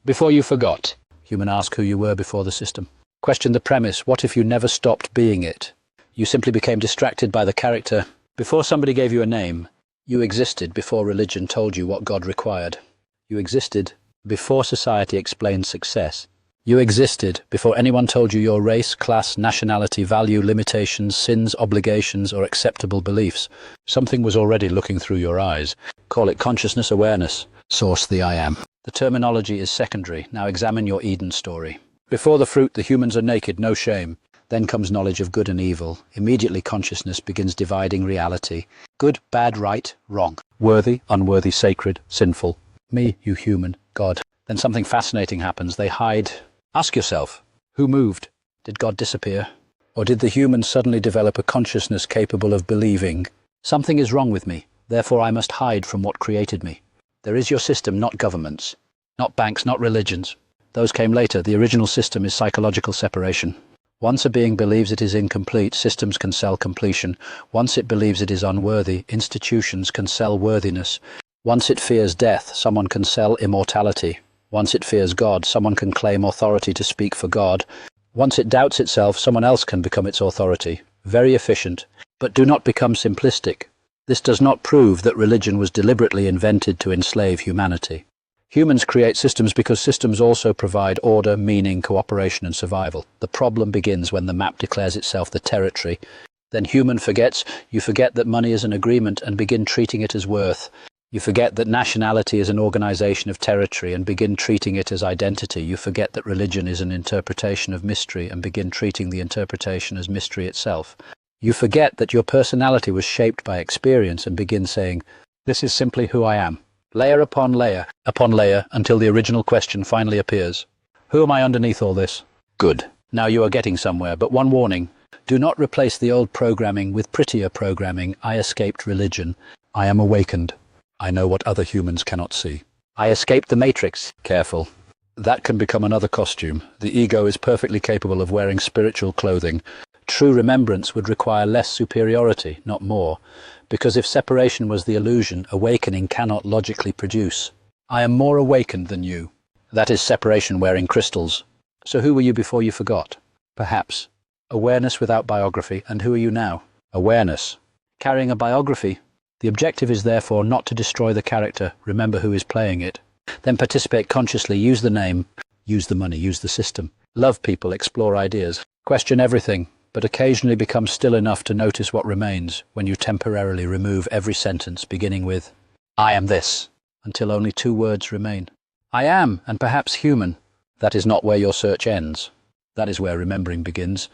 Before you forgot. Human, ask who you were before the system. Question the premise. What if you never stopped being it? You simply became distracted by the character. Before somebody gave you a name, you existed before religion told you what God required. You existed before society explained success. You existed before anyone told you your race, class, nationality, value, limitations, sins, obligations, or acceptable beliefs. Something was already looking through your eyes. Call it consciousness awareness. Source the I am. The terminology is secondary. Now examine your Eden story. Before the fruit, the humans are naked, no shame. Then comes knowledge of good and evil. Immediately consciousness begins dividing reality. Good, bad, right, wrong. Worthy, unworthy, sacred, sinful. Me, you human, God. Then something fascinating happens. They hide. Ask yourself, who moved? Did God disappear? Or did the human suddenly develop a consciousness capable of believing, something is wrong with me, therefore I must hide from what created me? There is your system, not governments, not banks, not religions. Those came later. The original system is psychological separation. Once a being believes it is incomplete, systems can sell completion. Once it believes it is unworthy, institutions can sell worthiness. Once it fears death, someone can sell immortality. Once it fears God, someone can claim authority to speak for God. Once it doubts itself, someone else can become its authority. Very efficient. But do not become simplistic. This does not prove that religion was deliberately invented to enslave humanity. Humans create systems because systems also provide order, meaning, cooperation and survival. The problem begins when the map declares itself the territory. Then human forgets. You forget that money is an agreement and begin treating it as worth. You forget that nationality is an organization of territory and begin treating it as identity. You forget that religion is an interpretation of mystery and begin treating the interpretation as mystery itself. You forget that your personality was shaped by experience and begin saying, this is simply who I am. Layer upon layer, until the original question finally appears. Who am I underneath all this? Good. Now you are getting somewhere, but one warning. Do not replace the old programming with prettier programming. I escaped religion. I am awakened. I know what other humans cannot see. I escaped the matrix. Careful. That can become another costume. The ego is perfectly capable of wearing spiritual clothing. True remembrance would require less superiority, not more. Because if separation was the illusion, awakening cannot logically produce. I am more awakened than you. That is separation wearing crystals. So who were you before you forgot? Perhaps. Awareness without biography. And who are you now? Awareness. Carrying a biography. The objective is therefore not to destroy the character. Remember who is playing it. Then participate consciously. Use the name. Use the money. Use the system. Love people. Explore ideas. Question everything. But occasionally become still enough to notice what remains when you temporarily remove every sentence beginning with, I am this, until only 2 words remain. I am, and perhaps human. That is not where your search ends. That is where remembering begins.